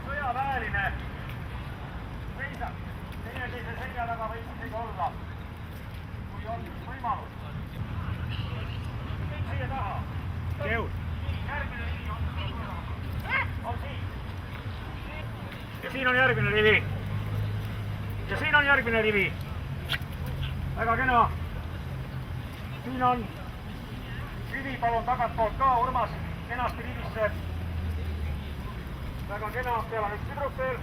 Sõjaväeline seisab, teineteise selja taga võib isegi olla, kui on võimalus. Kõik siia taha. Jõud. Järgmine rivi on siin. Ja siin on järgmine rivi. Ja siin on järgmine rivi. Väga kena. Siin on rivi, palun tagantpoolt ka, Urmas, kenasti rivisse. Väga kena, peale nüüd tüdruk veel.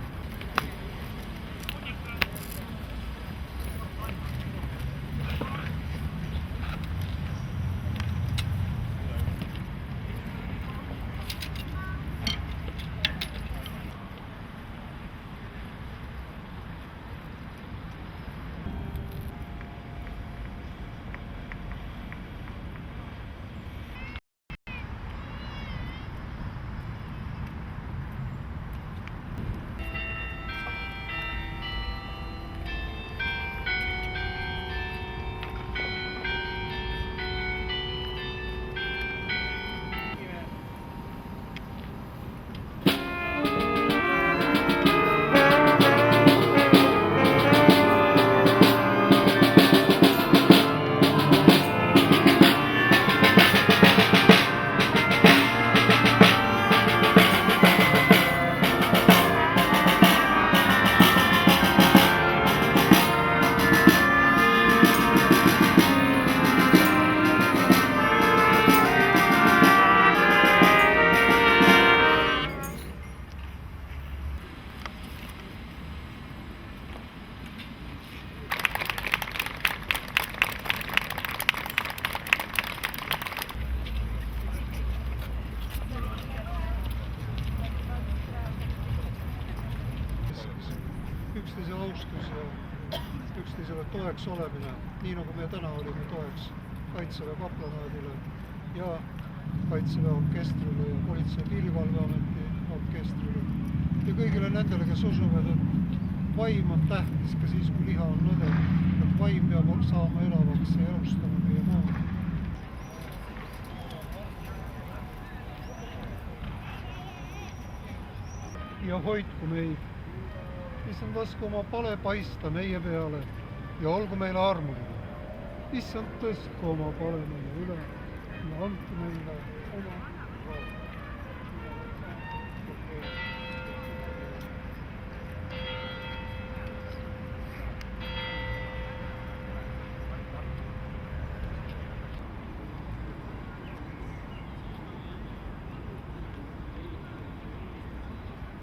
Üksteise austus ja üksteisele toeks olemine, nii nagu me täna olime toeks Kaitseväe kaplanaadile ja Kaitseväe orkestrile ja Politsei- ja Piirivalveameti orkestrile ja kõigile nendele, kes usuvad, et vaim on tähtis ka siis, kui liha on nõde, et vaim peab saama elavaks ja elustama meie maad. Ja hoidku meid. Issand, lasku oma pale paista meie peale ja olgu meile armuline. Issand, tõstku oma pale meie üle ja andku meile